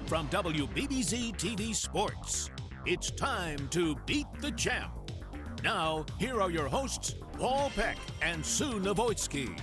From WBBZ-TV Sports, it's time to beat the champ. Now, here are your hosts, Paul Peck and Sue Novoitsky.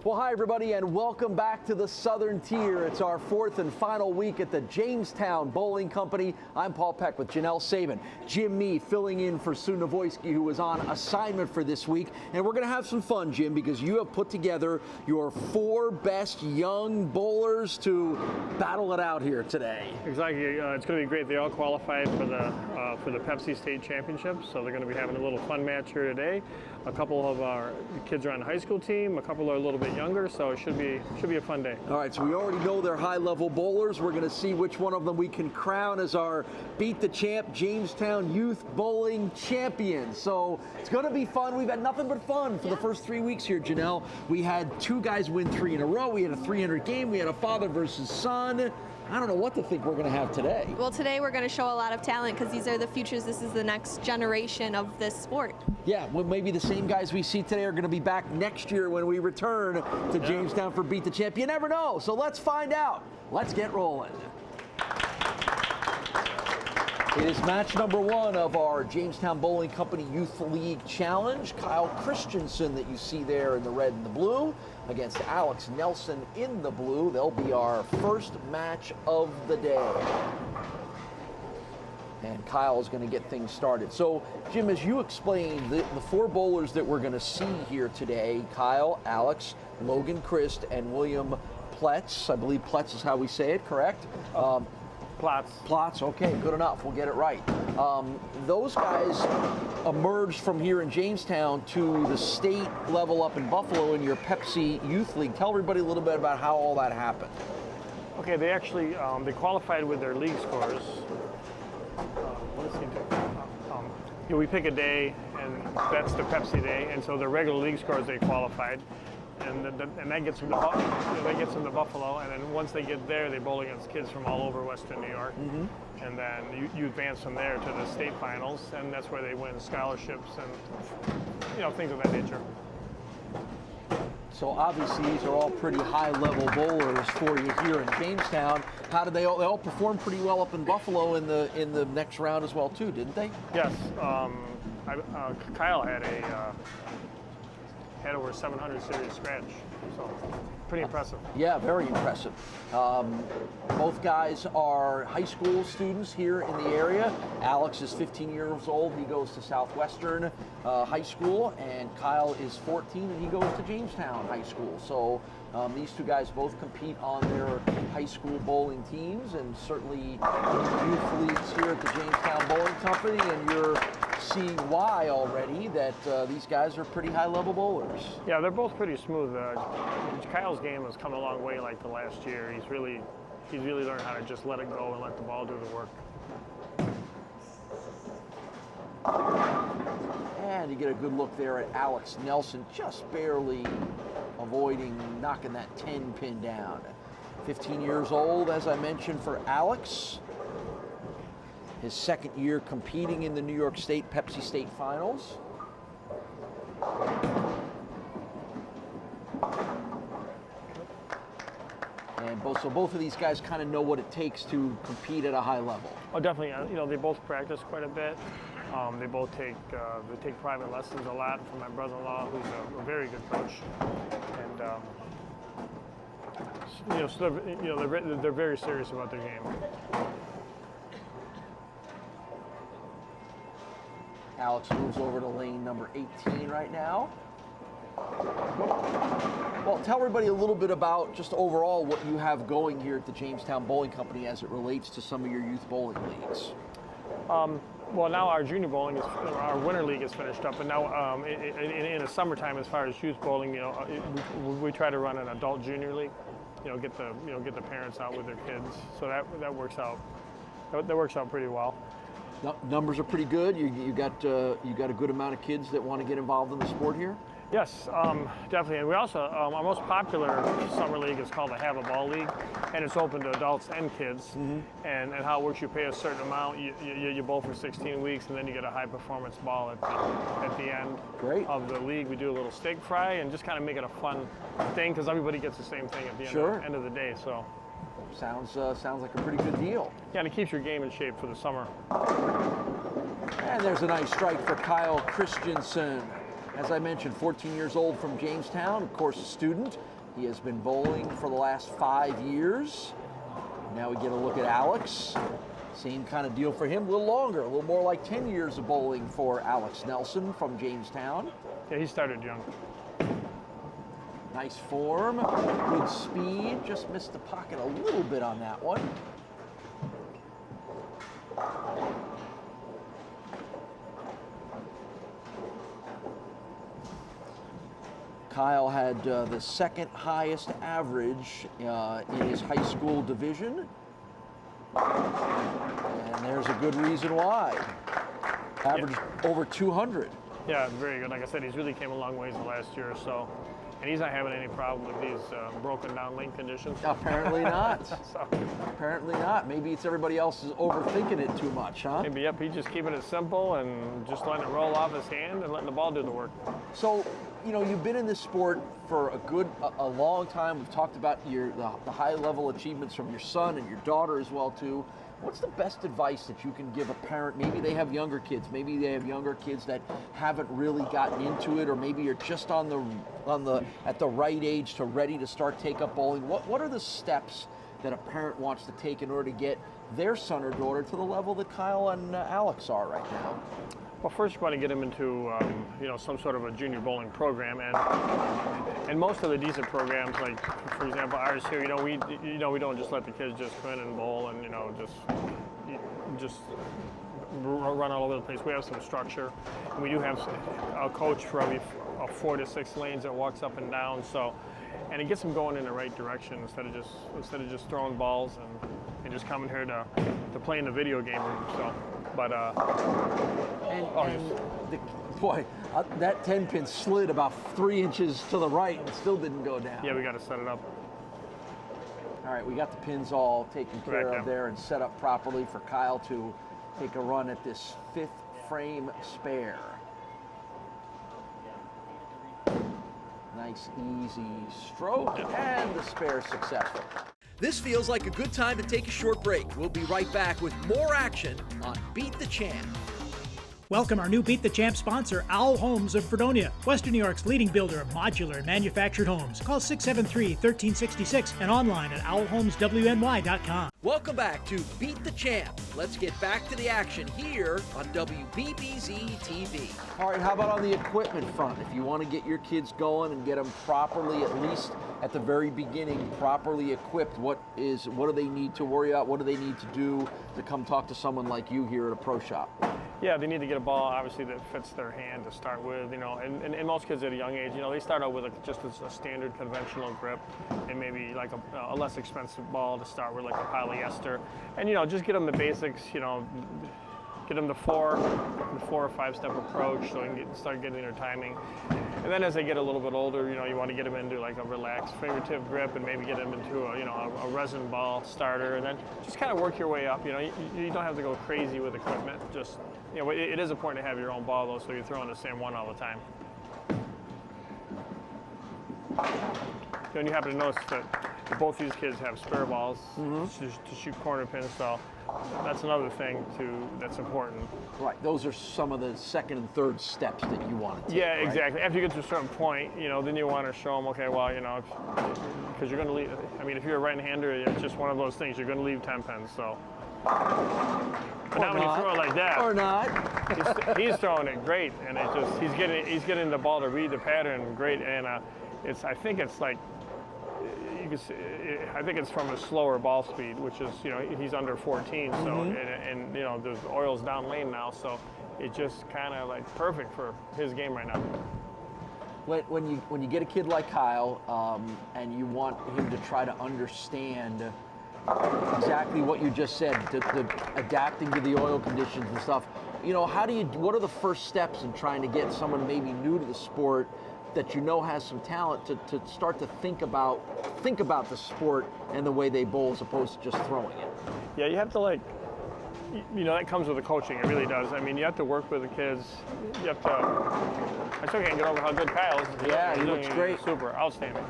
Well, hi, everybody, and welcome back to the Southern Tier. It's our fourth and final week at the Jamestown Bowling Company. I'm Paul Peck with Janelle Saban. Jim Mee filling in for Sue Novoitsky, who was on assignment for this week. And we're going to have some fun, Jim, because you have put together your 4 best young bowlers to battle it out here today. Exactly. It's going to be great. They all qualified for the Pepsi State Championship, so they're going to be having a little fun match here today. A couple of our kids are on the high school team. A couple are a little bit younger, so it should be a fun day. All right, so we already know they're high-level bowlers. We're going to see which one of them we can crown as our Beat the Champ Jamestown Youth Bowling Champion. So it's going to be fun. We've had nothing but fun for the first 3 weeks here, Janelle. We had 2 guys win 3 in a row. We had a 300 game. We had a father versus son. I don't know what to think we're going to have today. Well, today we're going to show a lot of talent because these are the futures. This is the next generation of this sport. Yeah, well, maybe the same guys we see today are going to be back next year when we return to Jamestown for Beat the Champ. You never know, so let's find out. Let's get rolling. It is match number 1 of our Jamestown Bowling Company Youth League Challenge. Kyle Christensen that you see there in the red and the blue against Alex Nelson in the blue. They'll be our first match of the day. And Kyle is going to get things started. So, Jim, as you explained, the 4 bowlers that we're going to see here today, Kyle, Alex, Logan Crist, and William Platz. I believe Platz is how we say it, correct? Platz, okay, good enough. We'll get it right. Those guys emerged from here in Jamestown to the state level up in Buffalo in your Pepsi Youth League. Tell everybody a little bit about how all that happened. Okay, they actually they qualified with their league scores. We pick a day, and that's the Pepsi day, and so their regular league scores they qualified. And that gets them to Buffalo, and then once they get there, they bowl against kids from all over Western New York. Mm-hmm. And then you advance from there to the state finals, and that's where they win scholarships and things of that nature. So obviously these are all pretty high-level bowlers for you here in Jamestown. How did they all perform pretty well up in Buffalo in the next round as well too, didn't they? Yes. Kyle had over 700 series scratch, so pretty impressive. Yeah, very impressive. Both guys are high school students here in the area. Alex is 15 years old. He goes to Southwestern High School, and Kyle is 14, and he goes to Jamestown High School. So these 2 guys both compete on their high school bowling teams, and certainly youth leagues here at the Jamestown Bowling Company, and you're seeing why already that these guys are pretty high-level bowlers. Yeah, they're both pretty smooth. Kyle's game has come a long way like the last year. He's really learned how to just let it go and let the ball do the work. And you get a good look there at Alex Nelson, just barely avoiding knocking that 10 pin down. 15 years old, as I mentioned, for Alex. His second year competing in the New York State Pepsi State Finals. And both of these guys kind of know what it takes to compete at a high level. Oh, definitely. They both practice quite a bit. They both take private lessons a lot from my brother-in-law, who's a very good coach. And so they're very serious about their game. Alex moves over to lane number 18 right now. Well, tell everybody a little bit about just overall what you have going here at the Jamestown Bowling Company as it relates to some of your youth bowling leagues. Well, now our junior bowling our winter league is finished up, and now in the summertime, as far as youth bowling, we try to run an adult junior league. Get the parents out with their kids, so that works out. That works out pretty well. Numbers are pretty good. You got a good amount of kids that want to get involved in the sport here. Yes, definitely. And we also, our most popular summer league is called the Have a Ball League, and it's open to adults and kids. Mm-hmm. And how it works, you pay a certain amount, you bowl for 16 weeks, and then you get a high performance ball at the end of the league. We do a little steak fry and just kind of make it a fun thing because everybody gets the same thing at the end of the day. So Sounds like a pretty good deal. Yeah, and it keeps your game in shape for the summer. And there's a nice strike for Kyle Christensen. As I mentioned, 14 years old from Jamestown, of course a student. He has been bowling for the last 5 years. Now we get a look at Alex. Same kind of deal for him, a little longer, a little more like 10 years of bowling for Alex Nelson from Jamestown. Yeah, he started young. Nice form, good speed, just missed the pocket a little bit on that one. Kyle had the second highest average in his high school division. And there's a good reason why. Averaged over 200. Yeah, very good. Like I said, he's really came a long ways the last year or so. And he's not having any problem with these broken down link conditions. Apparently not. So, Apparently not. Maybe it's everybody else is overthinking it too much, huh? maybe, yep, he's just keeping it simple and just letting it roll off his hand and letting the ball do the work. So, you know, you've been in this sport for a long time. We've talked about the high level achievements from your son and your daughter as well too. What's the best advice that you can give a parent? Maybe they have younger kids. Maybe they have younger kids that haven't really gotten into it, or maybe you're just at the right age to ready to start take up bowling. What are the steps that a parent wants to take in order to get their son or daughter to the level that Kyle and Alex are right now? Well, first you want to get them into some sort of a junior bowling program, and most of the decent programs, like for example ours here, we don't just let the kids just come in and bowl and just run all over the place. We have some structure, and we do have a coach for every 4 to 6 lanes that walks up and down. So, and it gets them going in the right direction instead of just throwing balls and just coming here to play in the video game room. So. But that 10-pin slid about 3 inches to the right and still didn't go down. Yeah, we got to set it up. All right, we got the pins all taken care of there and set up properly for Kyle to take a run at this 5th frame spare. Nice, easy stroke, and the spare successful. This feels like a good time to take a short break. We'll be right back with more action on Beat the Champ. Welcome our new Beat the Champ sponsor, Owl Homes of Fredonia, Western New York's leading builder of modular and manufactured homes. Call 673-1366 and online at owlhomeswny.com. Welcome back to Beat the Champ. Let's get back to the action here on WBBZ-TV. All right, how about on the equipment front? If you want to get your kids going and get them properly, at least at the very beginning, properly equipped, what do they need to worry about? What do they need to do to come talk to someone like you here at a pro shop? Yeah, they need to get a ball, obviously, that fits their hand to start with, and most kids at a young age, they start out with just a standard conventional grip and maybe like a less expensive ball to start with, like a polyester, and, just get them the basics, get them the 4 or 5 step approach so they can start getting their timing. And then as they get a little bit older, you want to get them into like a relaxed fingertip grip and maybe get them into a resin ball starter, and then just kind of work your way up. You don't have to go crazy with equipment. Just, it is important to have your own ball though, so you're throwing the same one all the time. And you happen to notice that both these kids have spare balls to shoot corner pins, so that's another thing that's important. Right, those are some of the second and third steps that you want to take. Yeah, exactly. After you get to a certain point, then you want to show them, okay, well, because you're going to leave. I mean, if you're a right-hander, it's just one of those things. You're going to leave 10 pins, so. But now when you throw it like that, or not, he's throwing it great, and he's getting the ball to read the pattern great, and I think it's like. I think it's from a slower ball speed, which is, he's under 14, so, and there's oils down lane now, so it's just kind of like perfect for his game right now. When you get a kid like Kyle, and you want him to try to understand exactly what you just said, the adapting to the oil conditions and stuff, what are the first steps in trying to get someone maybe new to the sport that has some talent to start to think about the sport and the way they bowl as opposed to just throwing it? Yeah, you have to that comes with the coaching. It really does. I mean, you have to work with the kids. You have to. I still can't get over how good Kyle is. Yeah, he looks great. Super, outstanding.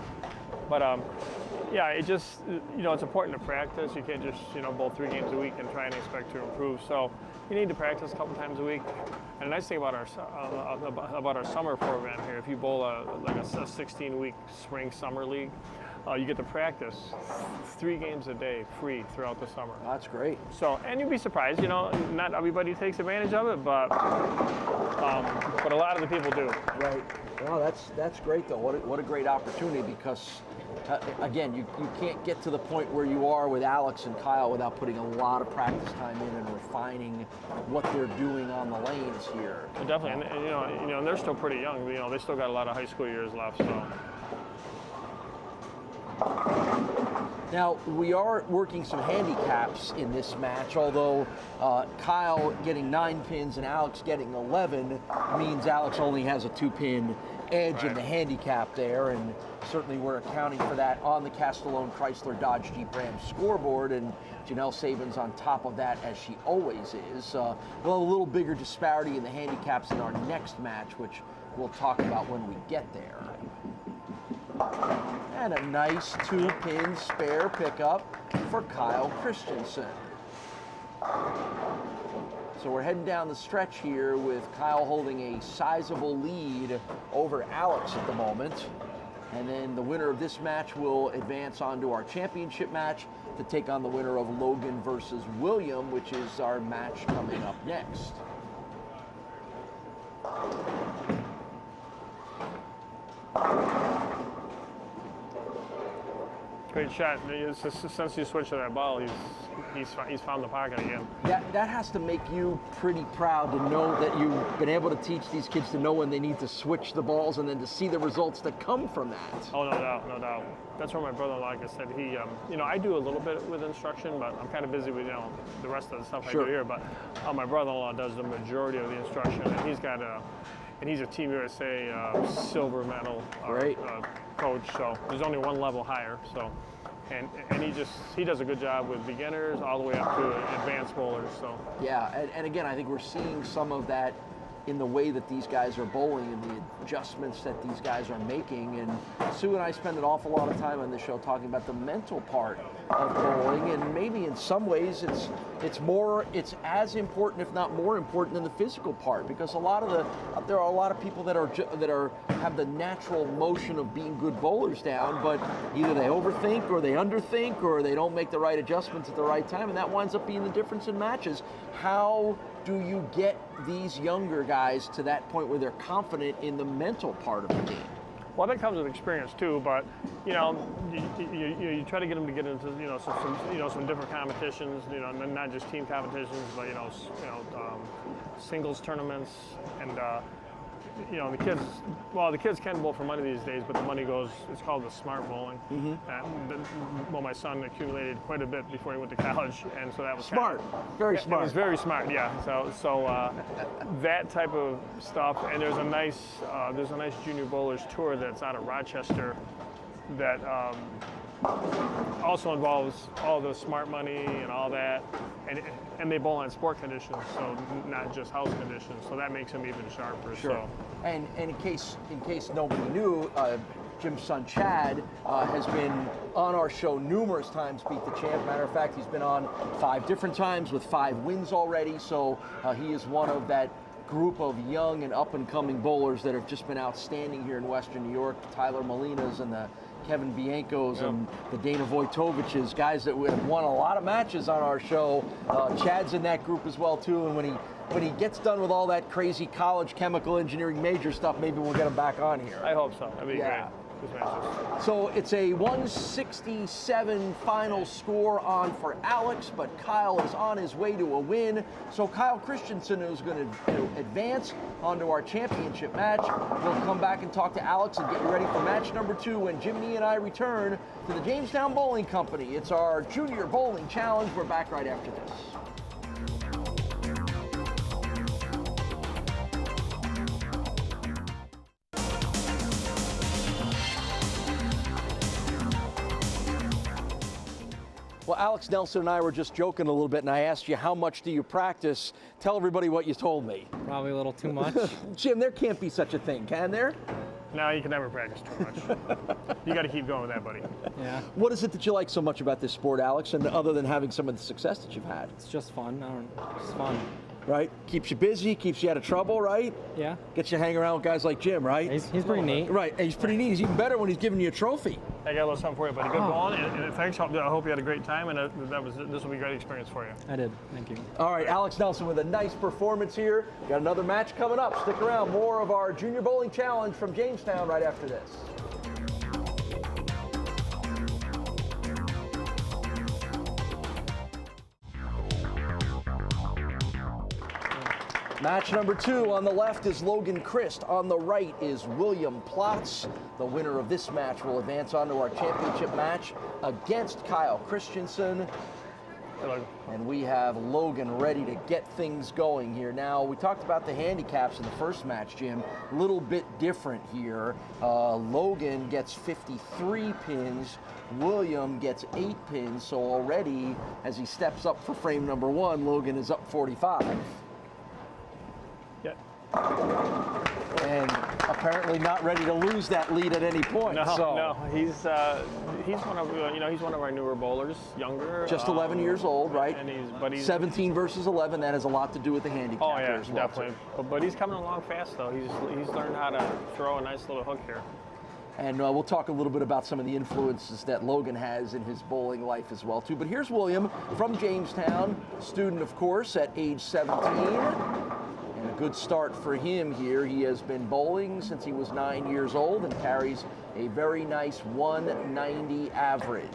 But Yeah, it just, it's important to practice. You can't just, bowl 3 games a week and try and expect to improve. So you need to practice a couple times a week. And the nice thing about our summer program here, if you bowl a 16-week spring summer league, you get to practice 3 games a day free throughout the summer. That's great. So, and you'd be surprised, not everybody takes advantage of it, but a lot of the people do. Right. Well, that's great though. What a great opportunity, because again, you can't get to the point where you are with Alex and Kyle without putting a lot of practice time in and refining what they're doing on the lanes here. Definitely, and they're still pretty young. They still got a lot of high school years left. So. Now, we are working some handicaps in this match, although Kyle getting 9 pins and Alex getting 11 means Alex only has a 2-pin edge in the handicap there, and certainly we're accounting for that on the Castellone Chrysler Dodge Jeep Ram scoreboard, and Janelle Sabin's on top of that, as she always is. Well, a little bigger disparity in the handicaps in our next match, which we'll talk about when we get there. And a nice 2-pin spare pickup for Kyle Christensen. So we're heading down the stretch here with Kyle holding a sizable lead over Alex at the moment. And then the winner of this match will advance on to our championship match to take on the winner of Logan versus William, which is our match coming up next. Great shot. Since you switched to that ball, he's found the pocket again. That has to make you pretty proud to know that you've been able to teach these kids to know when they need to switch the balls and then to see the results that come from that. Oh, no doubt. That's where my brother-in-law, like I said, he, I do a little bit with instruction, but I'm kind of busy with, the rest of the stuff I do here. But my brother-in-law does the majority of the instruction, and he's a Team USA silver medal coach, so there's only one level higher. So, and he does a good job with beginners all the way up to advanced bowlers. So yeah, and again, I think we're seeing some of that in the way that these guys are bowling and the adjustments that these guys are making. And Sue and I spend an awful lot of time on this show talking about the mental part of bowling, and maybe in some ways it's as important, if not more important, than the physical part, because there are a lot of people that have the natural motion of being good bowlers down, but either they overthink or they underthink or they don't make the right adjustments at the right time, and that winds up being the difference in matches. How do you get these younger guys to that point where they're confident in the mental part of the game? Well, that comes with experience too, but you try to get them to get into some different competitions, not just team competitions, but singles tournaments, and the kids can bowl for money these days, but the money goes, it's called the smart bowling. Mm-hmm. My son accumulated quite a bit before he went to college, and so that was smart, very smart. It was very smart, yeah. So that type of stuff, and there's a nice junior bowlers tour that's out of Rochester that also involves all the smart money and all that, and they bowl on sport conditions, so not just house conditions. So that makes them even sharper. Sure. So. And in case nobody knew, Jim's son Chad has been on our show numerous times, Beat the Champ. Matter of fact, he's been on 5 different times with 5 wins already. So he is one of that group of young and up-and-coming bowlers that have just been outstanding here in Western New York. Tyler Molina's and the Kevin Biancos and the Dana Vojtoviches, guys that have won a lot of matches on our show. Chad's in that group as well too, and when he gets done with all that crazy college chemical engineering major stuff, maybe we'll get him back on here. I hope so. That'd be great. So it's a 167 final score on for Alex, but Kyle is on his way to a win. So Kyle Christensen is going to advance onto our championship match. We'll come back and talk to Alex and get you ready for match number 2 when Jimmy and I return to the Jamestown Bowling Company. It's our Junior Bowling Challenge. We're back right after this. Well, Alex Nelson and I were just joking a little bit, and I asked you, how much do you practice? Tell everybody what you told me. Probably a little too much. Jim, there can't be such a thing, can there? No, you can never practice too much. You got to keep going with that, buddy. Yeah, What is it that you like so much about this sport, Alex, and other than having some of the success that you've had? it's just fun. It's fun. Right? Keeps you busy, keeps you out of trouble, right? Yeah, Gets you hanging around with guys like Jim, right? he's pretty neat. Right, and he's pretty neat. He's even better when he's giving you a trophy. I got a little something for you, buddy. Good going, and thanks. I hope you had a great time, and this will be a great experience for you. I did. Thank you. All right, Alex Nelson with a nice performance here. Got another match coming up. Stick around. More of our Junior Bowling Challenge from Jamestown right after this. Match number 2 on the left is Logan Crist. On the right is William Platz. The winner of this match will advance on to our championship match against Kyle Christensen. And we have Logan ready to get things going here. Now, we talked about the handicaps in the first match, Jim. A little bit different here. Logan gets 53 pins. William gets 8 pins. So already, as he steps up for frame number 1, Logan is up 45. Yeah. And apparently not ready to lose that lead at any point. No, he's one of he's one of our newer bowlers, younger. Just 11 years old, right? And he's 17 versus 11. That has a lot to do with the handicap. Oh yeah, as well, definitely. But he's coming along fast though. He's learned how to throw a nice little hook here. And we'll talk a little bit about some of the influences that Logan has in his bowling life as well too. But here's William from Jamestown, student of course at age 17. And a good start for him here. He has been bowling since he was 9 years old and carries a very nice 190 average.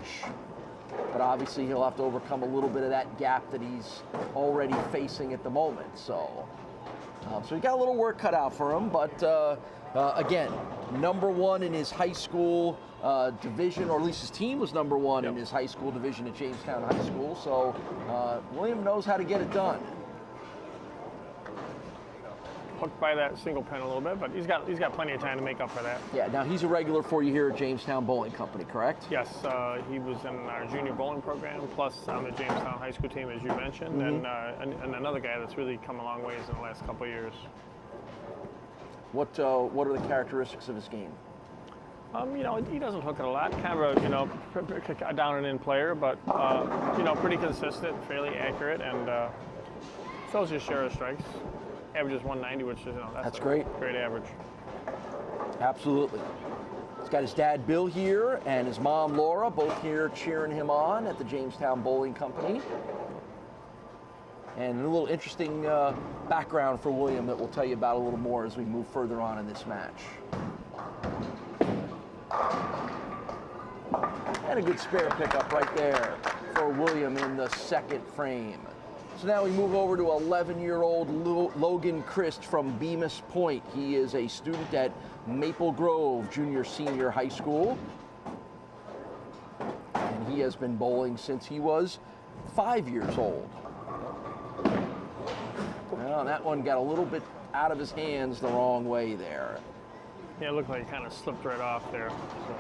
But obviously he'll have to overcome a little bit of that gap that he's already facing at the moment. So he got a little work cut out for him. But again, number 1 in his high school division, or at least his team was number 1 in his high school division at Jamestown High School. So William knows how to get it done. Hooked by that single pin a little bit, but he's got plenty of time to make up for that. Yeah, now he's a regular for you here at Jamestown Bowling Company, correct? Yes, he was in our junior bowling program, plus on the Jamestown High School team, as you mentioned, and another guy that's really come a long ways in the last couple of years. What are the characteristics of his game? He doesn't hook it a lot. Kind of a down and in player, but pretty consistent, fairly accurate, and fills his share of strikes. Averages 190, which is that's great. Great average. Absolutely. He's got his dad Bill here and his mom Laura, both here cheering him on at the Jamestown Bowling Company. And a little interesting background for William that we'll tell you about a little more as we move further on in this match. And a good spare pickup right there for William in the second frame. So now we move over to 11-year-old Logan Crist from Bemis Point. He is a student at Maple Grove Junior-Senior High School. And he has been bowling since he was 5 years old. Well, that one got a little bit out of his hands the wrong way there. Yeah, it looked like it kind of slipped right off there. So.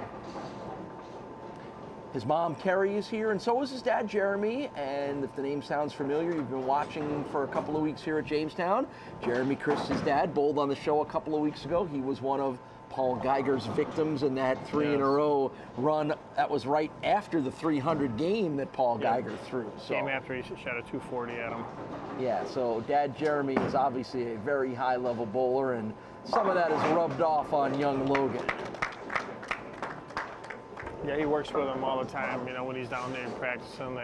His mom, Carrie, is here, and so is his dad, Jeremy. And if the name sounds familiar, you've been watching for a couple of weeks here at Jamestown. Jeremy Christ's dad bowled on the show a couple of weeks ago. He was one of Paul Geiger's victims in that 3 in a row run. That was right after the 300 game that Paul Geiger threw. So, game after he shot a 240 at him. Yeah, so Dad Jeremy is obviously a very high-level bowler, and some of that is rubbed off on young Logan. Yeah, he works with him all the time. When he's down there practicing,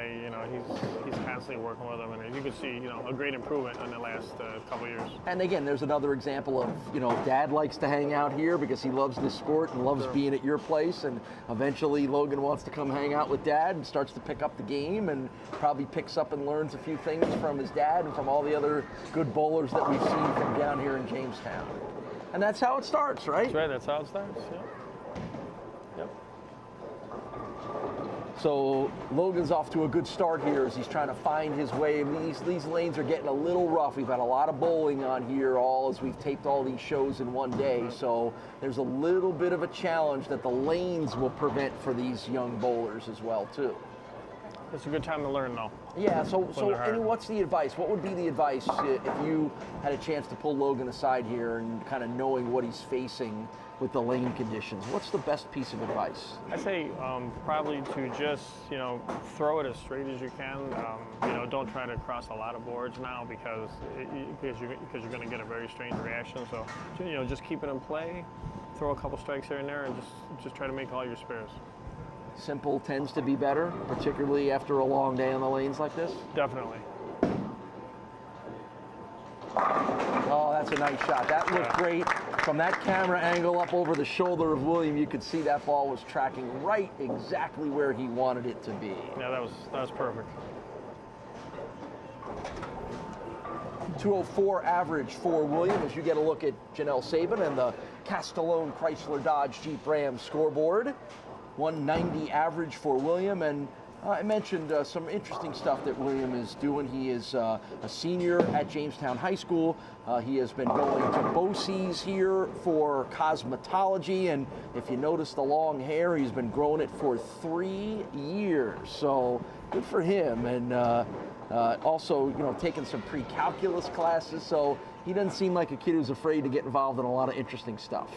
he's constantly working with him, and you can see, a great improvement in the last couple of years. And again, there's another example of, Dad likes to hang out here because he loves this sport and loves being at your place, and eventually Logan wants to come hang out with Dad and starts to pick up the game, and probably picks up and learns a few things from his dad and from all the other good bowlers that we've seen from down here in Jamestown. And that's how it starts, right? That's right. That's how it starts. Yep. So Logan's off to a good start here as he's trying to find his way. These lanes are getting a little rough. We've had a lot of bowling on here as we've taped all these shows in one day. So there's a little bit of a challenge that the lanes will prevent for these young bowlers as well too. It's a good time to learn, though. Yeah, so they're hard. what's the advice? What would be the advice if you had a chance to pull Logan aside here and kind of knowing what he's facing with the lane conditions? What's the best piece of advice? I say probably to just, throw it as straight as you can. Don't try to cross a lot of boards now because you're going to get a very strange reaction. So, just keep it in play, throw a couple strikes here and there, and just try to make all your spares. Simple tends to be better, particularly after a long day on the lanes like this? Definitely. Oh, that's a nice shot. That looked great. From that camera angle up over the shoulder of William, you could see that ball was tracking right exactly where he wanted it to be. Yeah, that was perfect. 204 average for William as you get a look at Janelle Sabin and the Castellone Chrysler Dodge Jeep Ram scoreboard. 190 average for William, and I mentioned some interesting stuff that William is doing. He is a senior at Jamestown High School. He has been going to BOCES here for cosmetology, and if you notice the long hair, he's been growing it for 3 years. So good for him, and also taking some pre-calculus classes. So he doesn't seem like a kid who's afraid to get involved in a lot of interesting stuff.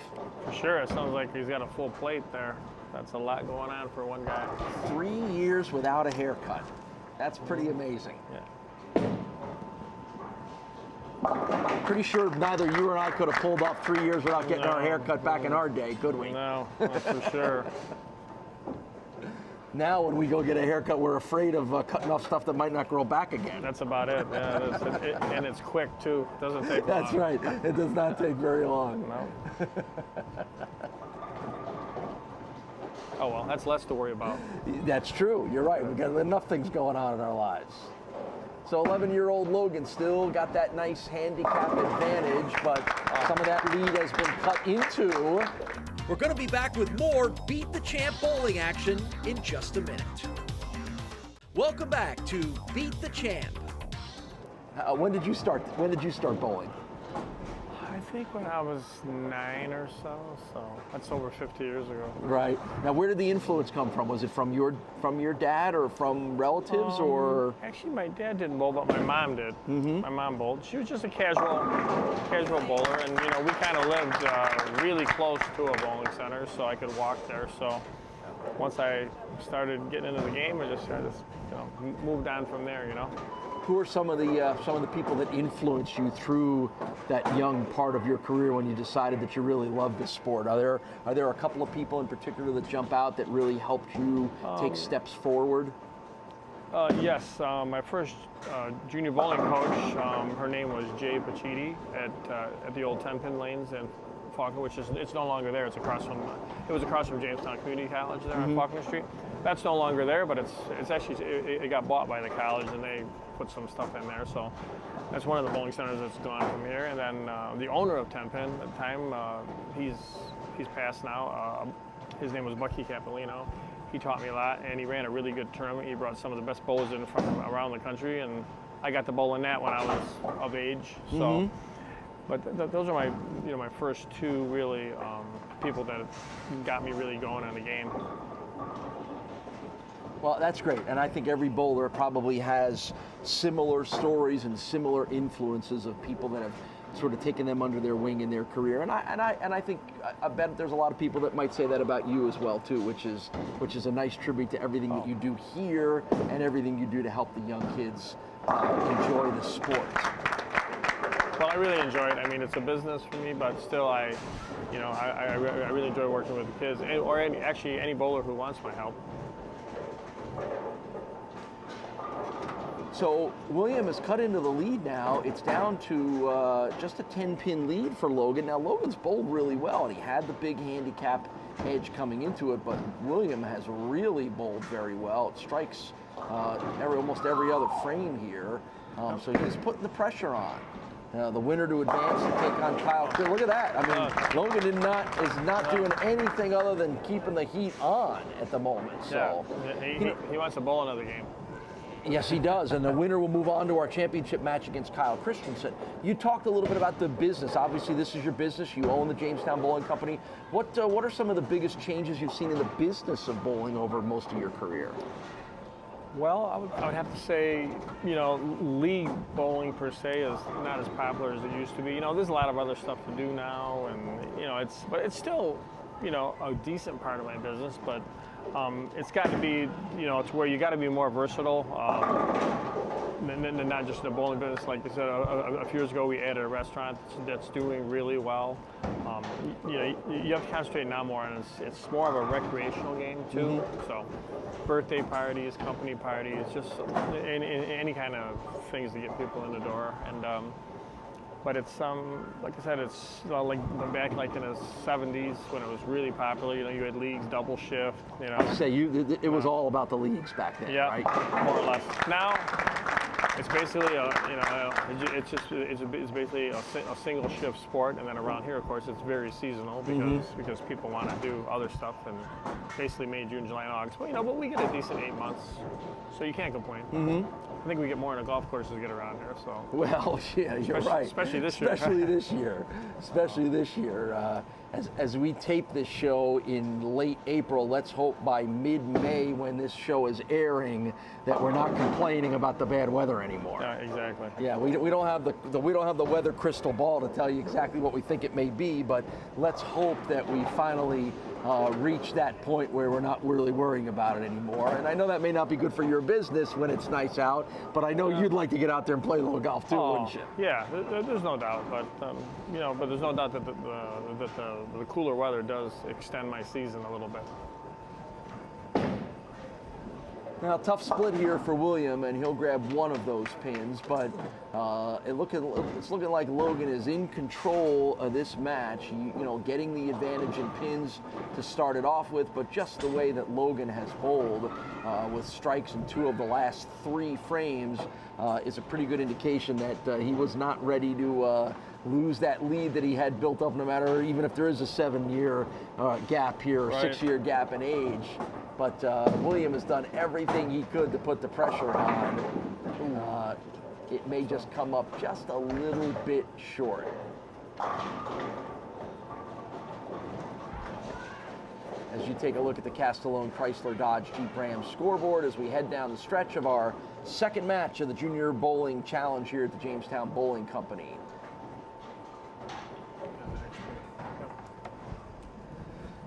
For sure, it sounds like he's got a full plate there. That's a lot going on for one guy. 3 years without a haircut. That's pretty amazing. Yeah. Pretty sure neither you or I could have pulled off 3 years without getting our haircut back in our day, could we? No, that's for sure. Now when we go get a haircut, we're afraid of cutting off stuff that might not grow back again. That's about it. Yeah, and it's quick, too. It doesn't take long. That's right. It does not take very long. No. Oh, well, that's less to worry about. That's true. You're right. We've got enough things going on in our lives. So 11-year-old Logan still got that nice handicap advantage, but some of that lead has been cut into. We're going to be back with more Beat the Champ bowling action in just a minute. Welcome back to Beat the Champ. When did you start bowling? I think when I was 9 or so that's over 50 years ago. Right. Now, where did the influence come from? Was it from your dad or from relatives or? Actually, my dad didn't bowl, but my mom did. Mm-hmm. My mom bowled. She was just a casual bowler, and we kind of lived really close to a bowling center, so I could walk there. So once I started getting into the game, I just started, moved on from there. Who are some of the people that influenced you through that young part of your career when you decided that you really loved this sport? Are there a couple of people in particular that jump out that really helped you take steps forward? Yes, my first junior bowling coach, her name was Jay Pachidi at the old 10-pin lanes in Faulkner, which it's no longer there. It was across from Jamestown Community College there on Faulkner Street. That's no longer there, but it's actually it got bought by the college and they put some stuff in there. So that's one of the bowling centers that's gone from here. And then the owner of 10-pin at the time, he's passed now. His name was Bucky Capolino. He taught me a lot, and he ran a really good tournament. He brought some of the best bowlers in from around the country, and I got to bowl in that when I was of age. So, but those are my first two really people that got me really going on the game. Well, that's great, and I think every bowler probably has similar stories and similar influences of people that have sort of taken them under their wing in their career. And I think I bet there's a lot of people that might say that about you as well too, which is a nice tribute to everything that you do here and everything you do to help the young kids enjoy the sport. Well, I really enjoy it. I mean, it's a business for me, but still, I really enjoy working with the kids, or any bowler who wants my help. So William has cut into the lead now. It's down to just a 10-pin lead for Logan. Now Logan's bowled really well, and he had the big handicap edge coming into it, but William has really bowled very well. It strikes almost every other frame here, so he's putting the pressure on. The winner to advance to take on Kyle Crist. Look at that. I mean, Logan is not doing anything other than keeping the heat on at the moment. So yeah, he wants to bowl another game. Yes, he does, and the winner will move on to our championship match against Kyle Christensen. You talked a little bit about the business. Obviously, this is your business. You own the Jamestown Bowling Company. What are some of the biggest changes you've seen in the business of bowling over most of your career? Well, I would have to say, league bowling per se is not as popular as it used to be. There's a lot of other stuff to do now, and but it's still, a decent part of my business. But it's got to be, it's where you got to be more versatile than not just the bowling business. Like I said, a few years ago, we added a restaurant that's doing really well. You have to concentrate now more on it's more of a recreational game too. Mm-hmm. So, birthday parties, company parties, just any kind of things to get people in the door. And but it's like I said, it's like back like in the 70s when it was really popular. You had leagues, double shift. Say it was all about the leagues back then, yeah, right? More or less. Now. It's basically it's basically a single shift sport, and then around here, of course, it's very seasonal because people want to do other stuff, and basically May, June, July, and August. But we get a decent 8 months, so you can't complain. Mm-hmm. I think we get more in the golf courses get around here. So well, yeah, you're right. Especially this year. Especially this year. As we tape this show in late April, let's hope by mid-May, when this show is airing, that we're not complaining about the bad weather anymore. Yeah, exactly. Yeah, we don't have the weather crystal ball to tell you exactly what we think it may be, but let's hope that we finally reach that point where we're not really worrying about it anymore. And I know that may not be good for your business when it's nice out, but I know you'd like to get out there and play a little golf too, wouldn't you? Yeah, there's no doubt, but but there's no doubt that the cooler weather does extend my season a little bit. Now, tough split here for William, and he'll grab one of those pins, but it's looking like Logan is in control of this match, getting the advantage in pins to start it off with, but just the way that Logan has bowled with strikes in 2 of the last 3 frames is a pretty good indication that he was not ready to lose that lead that he had built up, no matter even if there is a 7-year gap here, or 6-year gap in age. But William has done everything he could to put the pressure on. It may just come up just a little bit short. As you take a look at the Castellone Chrysler Dodge Jeep Ram scoreboard as we head down the stretch of our second match of the Junior Bowling Challenge here at the Jamestown Bowling Company.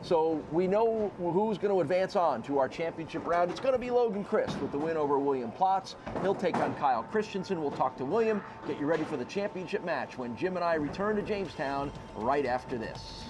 So we know who's going to advance on to our championship round. It's going to be Logan Crist with the win over William Platz. He'll take on Kyle Christensen. We'll talk to William, get you ready for the championship match when Jim and I return to Jamestown right after this.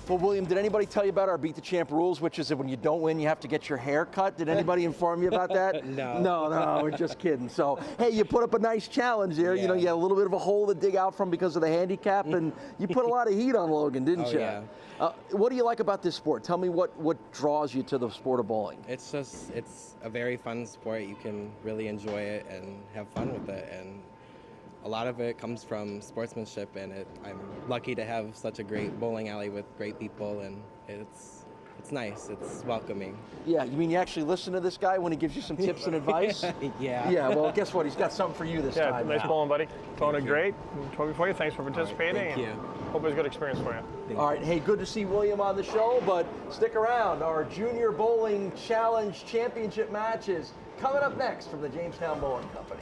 Well, William, did anybody tell you about our Beat the Champ rules, which is that when you don't win, you have to get your hair cut? Did anybody inform you about that? No, we're just kidding. So, hey, you put up a nice challenge there. Yeah. You had a little bit of a hole to dig out from because of the handicap, and you put a lot of heat on Logan, didn't you? Yeah. What do you like about this sport? Tell me what draws you to the sport of bowling. It's a very fun sport. You can really enjoy it and have fun with it. And a lot of it comes from sportsmanship, and I'm lucky to have such a great bowling alley with great people, and it's nice. It's welcoming. Yeah, you mean you actually listen to this guy when he gives you some tips and advice? Yeah. Yeah, well, guess what? He's got something for you this time. Nice bowling, buddy. Throwing it great. Trophy for you. Thanks for participating. Thank you. Hope it was a good experience for you. All right, hey, good to see William on the show, but stick around. Our Junior Bowling Challenge Championship match is coming up next from the Jamestown Bowling Company.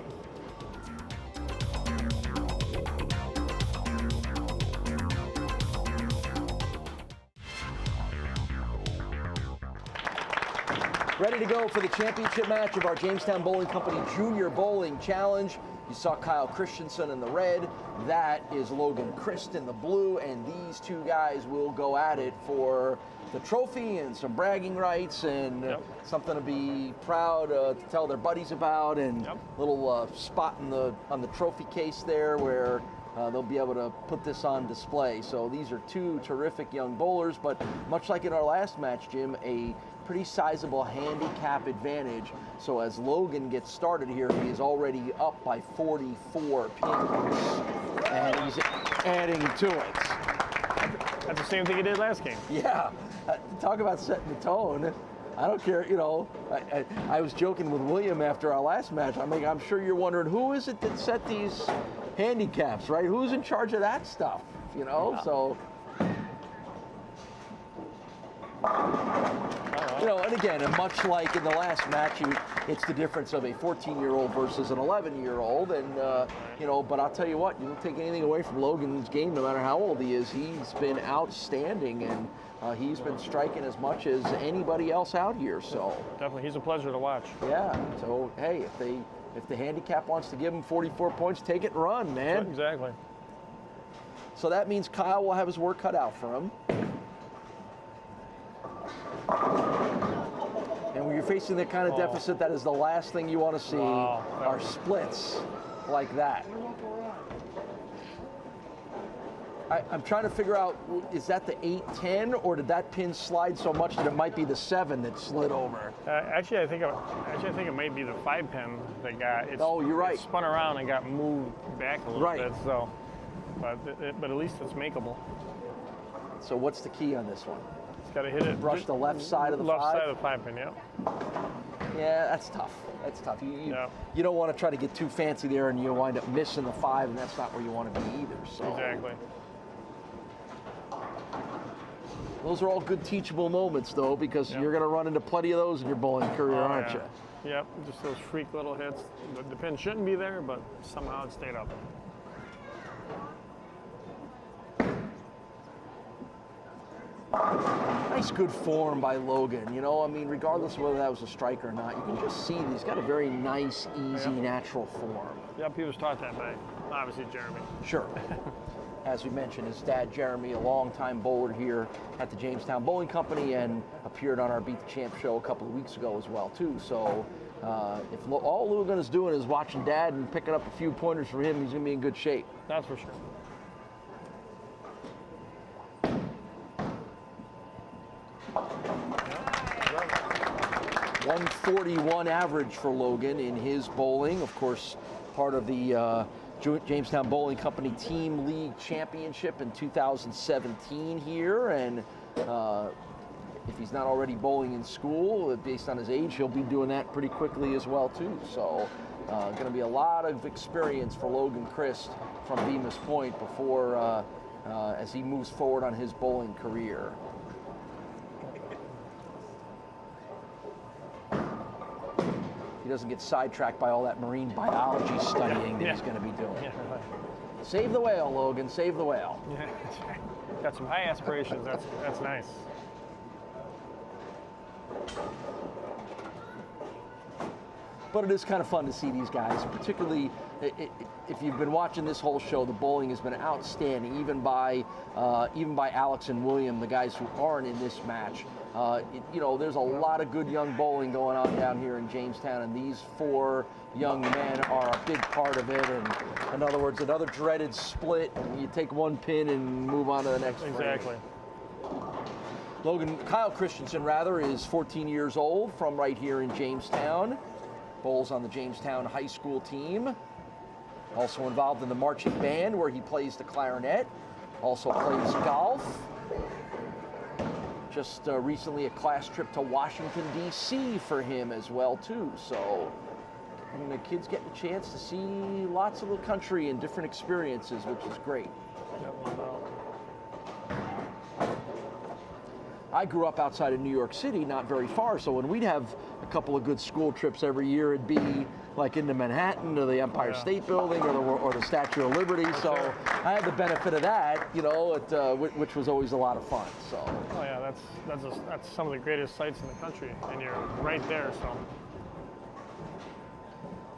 Ready to go for the championship match of our Jamestown Bowling Company Junior Bowling Challenge. You saw Kyle Christensen in the red. That is Logan Crist in the blue, and these two guys will go at it for the trophy and some bragging rights and something to be proud to tell their buddies about, and a little spot on the trophy case there where they'll be able to put this on display. So these are two terrific young bowlers, but much like in our last match, Jim, a pretty sizable handicap advantage. So as Logan gets started here, he is already up by 44 pins, and he's adding to it. That's the same thing he did last game. Yeah, talk about setting the tone. I don't care, you know. I was joking with William after our last match. I'm sure you're wondering, who is it that set these handicaps, right? Who's in charge of that stuff, you know? Yeah. So, you know, and again, and much like in the last match, it's the difference of a 14-year-old versus an 11-year-old, and you know. But I'll tell you what, you don't take anything away from Logan's game, no matter how old he is. He's been outstanding, and he's been striking as much as anybody else out here. So definitely, he's a pleasure to watch. Yeah. So hey, if the handicap wants to give him 44 points, take it and run, man. Exactly. So that means Kyle will have his work cut out for him. And when you're facing that kind of deficit, that is the last thing you want to see are splits like that. I'm trying to figure out, is that the 8-10, or did that pin slide so much that it might be the 7 that slid over? Actually, I think it might be the 5-pin that got. You're right. It spun around and got moved back a little bit. So, but at least it's makeable. So what's the key on this one? Got to hit it. Brush the left side of the 5? Left side of the 5-pin, yeah. Yeah, that's tough. That's tough. You don't want to try to get too fancy there and you wind up missing the 5, and that's not where you want to be either. So. Exactly. Those are all good teachable moments, though, because you're going to run into plenty of those in your bowling career, aren't you? Yep, just those freak little hits. The pin shouldn't be there, but somehow it stayed up. Nice, good form by Logan. You know, I mean, regardless of whether that was a strike or not, you can just see he's got a very nice, easy, natural form. Yep, he was taught that by, obviously, Jeremy. Sure. As we mentioned, his dad, Jeremy, a longtime bowler here at the Jamestown Bowling Company, and appeared on our Beat the Champ show a couple of weeks ago as well, too. So if all Logan is doing is watching Dad and picking up a few pointers from him, he's going to be in good shape. That's for sure. 141 average for Logan in his bowling. Of course, part of the Jamestown Bowling Company Team League Championship in 2017 here. And if he's not already bowling in school, based on his age, he'll be doing that pretty quickly as well, too. So going to be a lot of experience for Logan Crist from Bemis Point before as he moves forward on his bowling career. He doesn't get sidetracked by all that marine biology studying that he's going to be doing. Yeah, right. Save the whale, Logan. Save the whale. Yeah, got some high aspirations. That's nice. But it is kind of fun to see these guys, particularly if you've been watching this whole show. The bowling has been outstanding, even by Alex and William, the guys who aren't in this match. You know, there's a lot of good young bowling going on down here in Jamestown, and these 4 young men are a big part of it. And in other words, another dreaded split, and you take one pin and move on to the next. Exactly. Kyle Christensen, is 14 years old, from right here in Jamestown. Bowls on the Jamestown High School team. Also involved in the marching band, where he plays the clarinet. Also plays golf. Just recently a class trip to Washington, D.C. for him as well, too. So the kids getting a chance to see lots of the country and different experiences, which is great. I grew up outside of New York City, not very far, so when we'd have a couple of good school trips every year, it'd be like into Manhattan or the Empire State Building or the Statue of Liberty. So I had the benefit of that, you know, which was always a lot of fun. So. Oh yeah, that's some of the greatest sights in the country, and you're right there. So.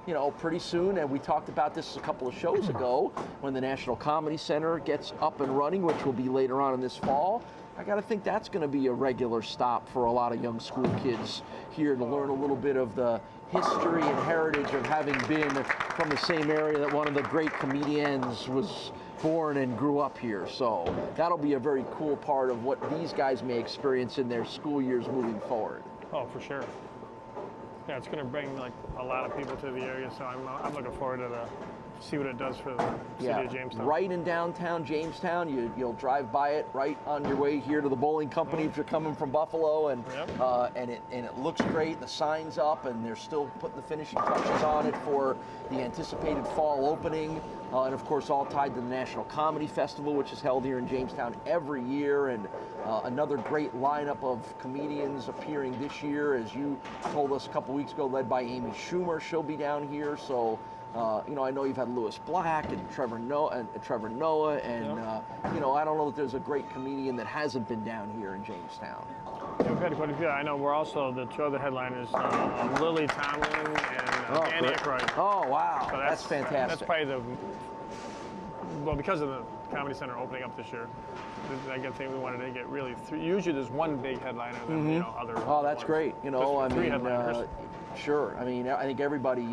You know, pretty soon, and we talked about this a couple of shows ago, when the National Comedy Center gets up and running, which will be later on in this fall, I got to think that's going to be a regular stop for a lot of young school kids here to learn a little bit of the history and heritage of having been from the same area that one of the great comedians was born and grew up here. So that'll be a very cool part of what these guys may experience in their school years moving forward. Oh, for sure. Yeah, it's going to bring like a lot of people to the area, so I'm looking forward to see what it does for the city of Jamestown. Right in downtown Jamestown. You'll drive by it right on your way here to the bowling company if you're coming from Buffalo, and it looks great. The sign's up, and they're still putting the finishing touches on it for the anticipated fall opening. And of course, all tied to the National Comedy Festival, which is held here in Jamestown every year, and another great lineup of comedians appearing this year, as you told us a couple weeks ago, led by Amy Schumer. She'll be down here, so I know you've had Lewis Black and Trevor Noah, and I don't know that there's a great comedian that hasn't been down here in Jamestown. Yeah, we've had quite a few. I know we're also the two other headliners, Lily Tomlin and Dan Aykroyd. Oh, wow. So that's fantastic. That's probably because of the Comedy Center opening up this year, I think we wanted to get really usually there's one big headliner, then other. Oh, that's great. Three headliners. Sure. I mean, I think everybody,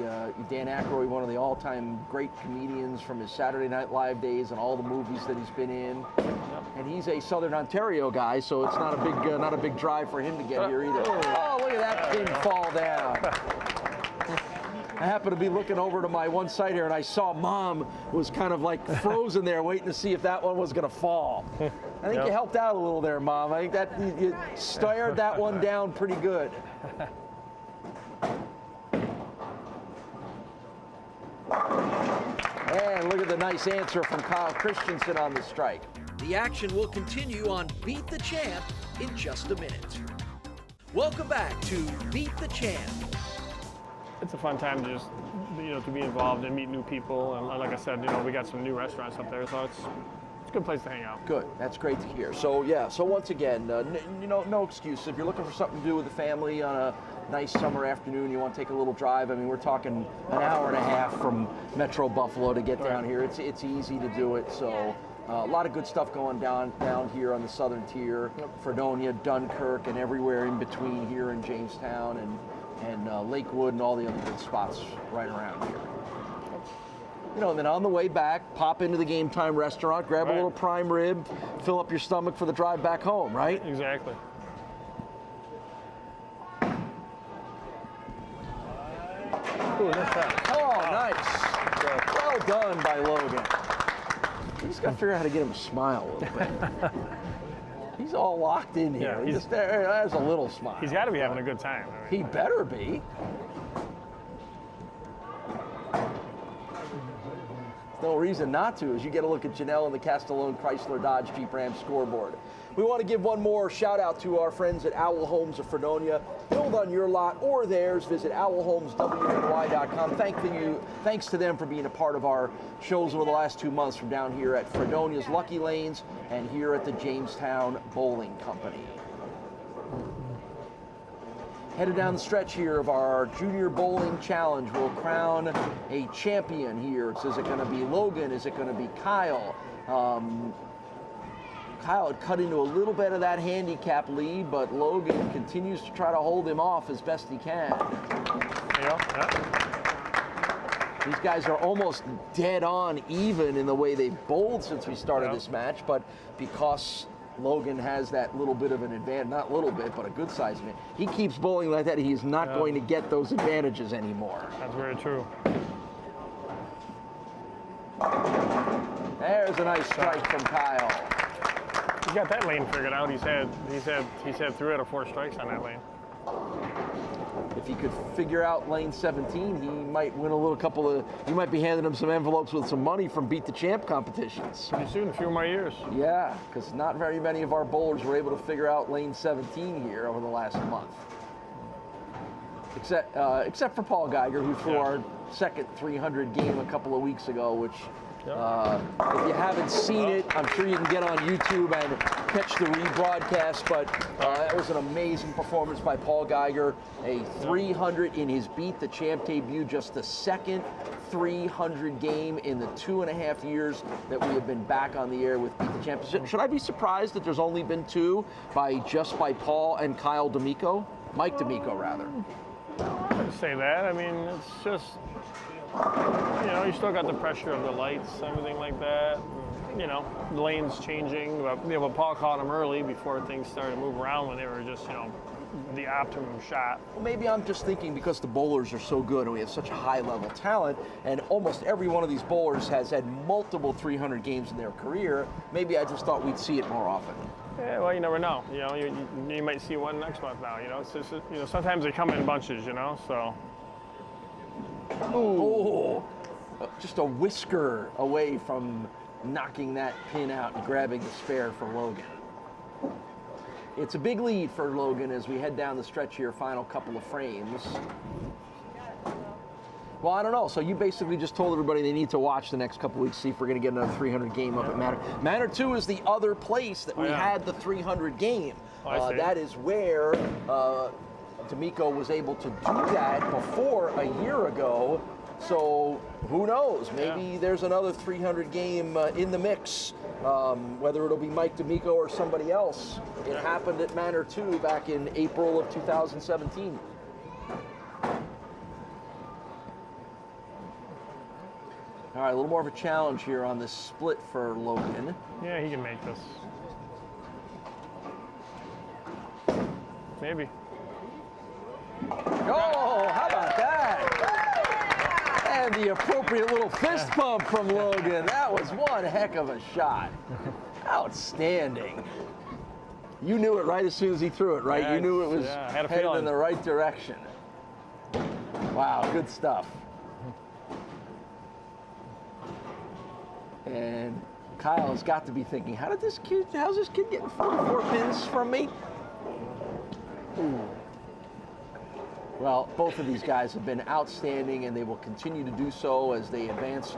Dan Aykroyd, one of the all-time great comedians from his Saturday Night Live days and all the movies that he's been in. And he's a Southern Ontario guy, so it's not a big drive for him to get here either. Oh, look at that pin fall down. I happened to be looking over to my one side here, and I saw Mom was kind of like frozen there, waiting to see if that one was going to fall. I think you helped out a little there, Mom. I think that you stared that one down pretty good. And look at the nice answer from Kyle Christensen on the strike. The action will continue on Beat the Champ in just a minute. Welcome back to Beat the Champ. It's a fun time to just, to be involved and meet new people. And like I said, we got some new restaurants up there, so it's a good place to hang out. Good. That's great to hear. So once again, no excuse. If you're looking for something to do with the family on a nice summer afternoon, you want to take a little drive. I mean, we're talking an hour and a half from Metro Buffalo to get down here. It's easy to do it. So a lot of good stuff going down here on the southern tier, Fredonia, Dunkirk, and everywhere in between here in Jamestown and Lakewood and all the other good spots right around here. And then on the way back, pop into the Game Time restaurant, grab a little prime rib, fill up your stomach for the drive back home, right? Exactly. Ooh, nice shot. Oh, nice. Well done by Logan. You just got to figure out how to get him to smile a little bit. He's all locked in here. Yeah, there's a little smile. He's got to be having a good time. He better be. No reason not to, as you get a look at Janelle and the Castellone Chrysler Dodge Jeep Ram scoreboard. We want to give one more shout out to our friends at Owl Homes of Fredonia. Build on your lot or theirs. Visit owlhomeswny.com. Thanks to them for being a part of our shows over the last 2 months from down here at Fredonia's Lucky Lanes and here at the Jamestown Bowling Company. Headed down the stretch here of our Junior Bowling Challenge. We'll crown a champion here. Is it going to be Logan? Is it going to be Kyle? Kyle had cut into a little bit of that handicap lead, but Logan continues to try to hold him off as best he can. These guys are almost dead on even in the way they've bowled since we started this match, but because Logan has that little bit of an advantage, not a little bit, but a good size of it. He keeps bowling like that, he's not going to get those advantages anymore. That's very true. There's a nice strike from Kyle. He's got that lane figured out. He's had 3 out of 4 strikes on that lane. If he could figure out lane 17, he might win he might be handing him some envelopes with some money from Beat the Champ competitions. Pretty soon, a few more years. Yeah, because not very many of our bowlers were able to figure out lane 17 here over the last month. Except for Paul Geiger, who threw our second 300 game a couple of weeks ago, which if you haven't seen it, I'm sure you can get on YouTube and catch the rebroadcast, but that was an amazing performance by Paul Geiger. A 300 in his Beat the Champ debut, just the second 300 game in the 2.5 years that we have been back on the air with Beat the Champ. Should I be surprised that there's only been 2 by Paul and Kyle D'Amico? Mike D'Amico, rather. I wouldn't say that. I mean, it's just, you still got the pressure of the lights, everything like that. The lanes changing. But Paul caught him early before things started to move around when they were just, the optimum shot. Well, maybe I'm just thinking because the bowlers are so good and we have such a high level talent, and almost every one of these bowlers has had multiple 300 games in their career, maybe I just thought we'd see it more often. Yeah, well, you never know. You know, you might see one next month now. You know, it's just, you know, sometimes they come in bunches. You know, so. Ooh. Just a whisker away from knocking that pin out and grabbing the spare for Logan. It's a big lead for Logan as we head down the stretch here, final couple of frames. Well, I don't know. So you basically just told everybody they need to watch the next couple weeks, see if we're going to get another 300 game up at Manor. Manor 2 is the other place that we had the 300 game. That is where D'Amico was able to do that before a year ago. So who knows? Maybe there's another 300 game in the mix. Whether it'll be Mike D'Amico or somebody else. It happened at Manor 2 back in April of 2017. All right, a little more of a challenge here on this split for Logan. Yeah, he can make this. Maybe. Oh, how about that? And the appropriate little fist pump from Logan. That was one heck of a shot. Outstanding. You knew it right as soon as he threw it, right? You knew it was headed in the right direction. Wow, good stuff. And Kyle's got to be thinking, how's this kid getting 44 pins from me? Ooh. Well, both of these guys have been outstanding, and they will continue to do so as they advance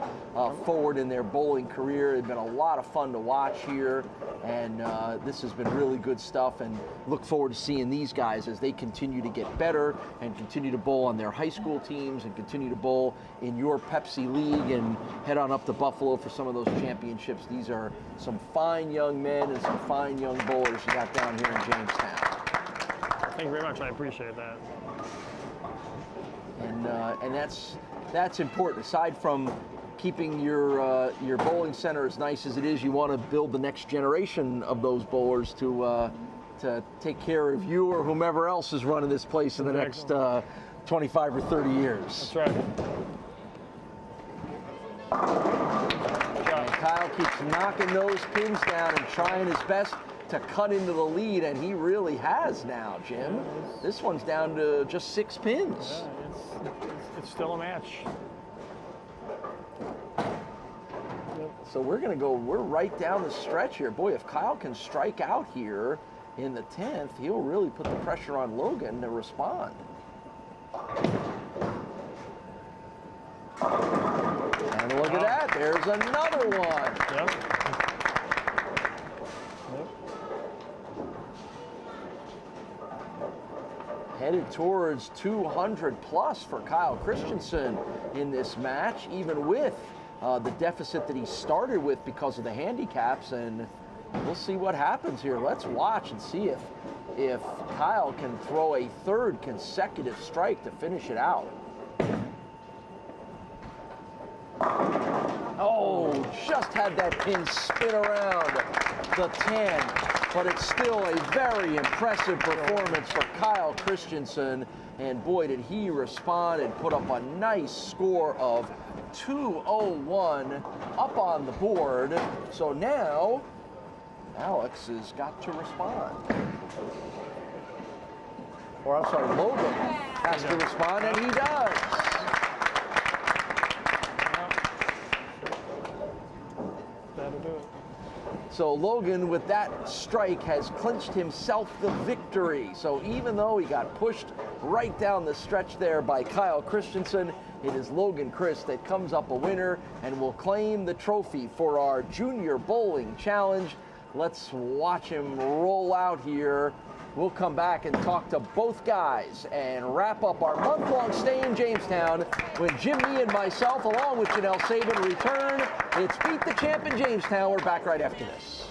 forward in their bowling career. It's been a lot of fun to watch here, and this has been really good stuff, and look forward to seeing these guys as they continue to get better and continue to bowl on their high school teams and continue to bowl in your Pepsi League and head on up to Buffalo for some of those championships. These are some fine young men and some fine young bowlers you got down here in Jamestown. Thank you very much. I appreciate that. And that's important. Aside from keeping your bowling center as nice as it is, you want to build the next generation of those bowlers to take care of you or whomever else is running this place in the next 25 or 30 years. That's right. And Kyle keeps knocking those pins down and trying his best to cut into the lead, and he really has now, Jim. This one's down to just 6 pins. Yeah, it's still a match. So we're right down the stretch here. Boy, if Kyle can strike out here in the 10th, he'll really put the pressure on Logan to respond. And look at that, there's another one. Yep. Headed towards 200 plus for Kyle Christensen in this match, even with the deficit that he started with because of the handicaps, and we'll see what happens here. Let's watch and see if Kyle can throw a third consecutive strike to finish it out. Oh, just had that pin spin around the 10. But it's still a very impressive performance for Kyle Christensen. And boy, did he respond and put up a nice score of 201 up on the board. So now, Alex has got to respond. Or I'm sorry, Logan has to respond, and he does. That'll do it. So Logan, with that strike, has clinched himself the victory. So even though he got pushed right down the stretch there by Kyle Christensen, it is Logan Crist that comes up a winner and will claim the trophy for our Junior Bowling Challenge. Let's watch him roll out here. We'll come back and talk to both guys and wrap up our month-long stay in Jamestown when Jimmy and myself, along with Janelle Sabin, return. It's Beat the Champ in Jamestown. We're back right after this.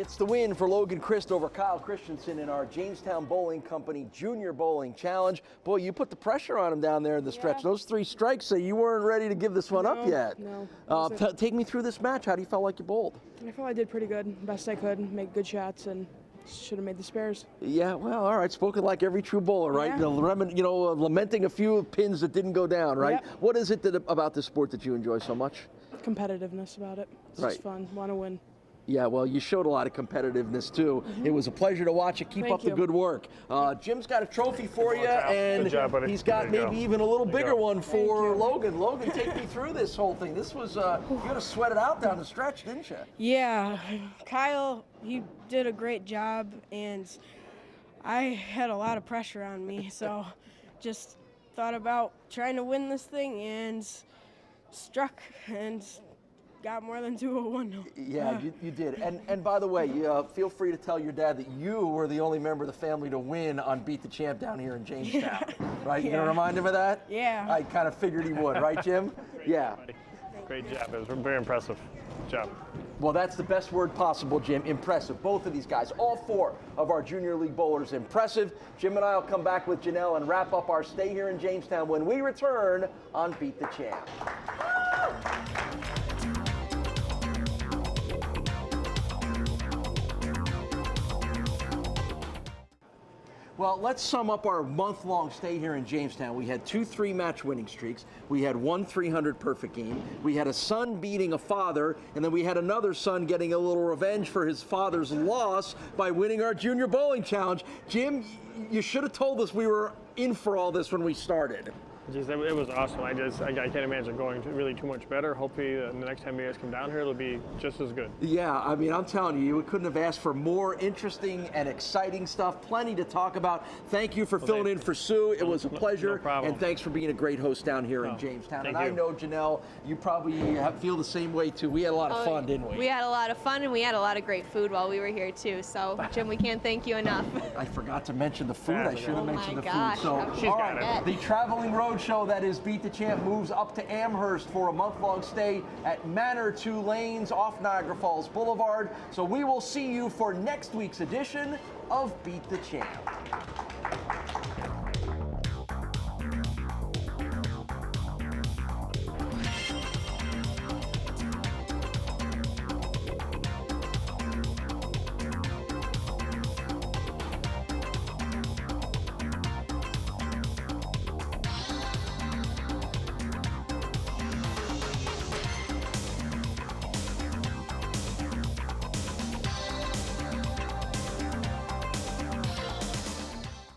It's the win for Logan Crist over Kyle Christensen in our Jamestown Bowling Company Junior Bowling Challenge. Boy, you put the pressure on him down there in the stretch. Those 3 strikes say you weren't ready to give this one up yet. No. Take me through this match. How do you feel like you bowled? I felt I did pretty good, best I could, make good shots, and should have made the spares. Yeah, well, all right. Spoken like every true bowler, right? Yeah. Lamenting a few pins that didn't go down, right? Yep. What is it about this sport that you enjoy so much? Competitiveness about it. It's just fun. Want to win. Yeah, well, you showed a lot of competitiveness, too. It was a pleasure to watch you. Keep up the good work. Jim's got a trophy for you, and Good job, buddy. he's got maybe even a little bigger one for Thank you. Logan. Logan, take me through this whole thing. This was, you had to sweat it out down the stretch, didn't you? Yeah, Kyle, he did a great job, and I had a lot of pressure on me, so just thought about trying to win this thing and struck and got more than 201 now. Yeah, you did. And by the way, feel free to tell your dad that you were the only member of the family to win on Beat the Champ down here in Jamestown. Right? You gonna remind him of that? Yeah. I kind of figured he would, right, Jim? Yeah. Great job. It was very impressive. Good job. Well, that's the best word possible, Jim. Impressive. Both of these guys, all 4 of our Junior League bowlers, impressive. Jim and I will come back with Janelle and wrap up our stay here in Jamestown when we return on Beat the Champ. Well, let's sum up our month-long stay here in Jamestown. We had 2 3-match winning streaks. We had 1 300 perfect game. We had a son beating a father, and then we had another son getting a little revenge for his father's loss by winning our Junior Bowling Challenge. Jim, you should have told us we were in for all this when we started. It was awesome. I can't imagine going really too much better. Hopefully, the next time you guys come down here, it'll be just as good. Yeah, I mean, I'm telling you, we couldn't have asked for more interesting and exciting stuff. Plenty to talk about. Thank you for filling in for Sue. It was a pleasure. No problem. And thanks for being a great host down here in Jamestown. And I know, Janelle, you probably feel the same way, too. We had a lot of fun, didn't we? We had a lot of fun, and we had a lot of great food while we were here, too. So, Jim, we can't thank you enough. I forgot to mention the food. I should have mentioned the food. So, She's got it. The traveling road show that is Beat the Champ moves up to Amherst for a month-long stay at Manor 2 Lanes off Niagara Falls Boulevard. So we will see you for next week's edition of Beat the Champ.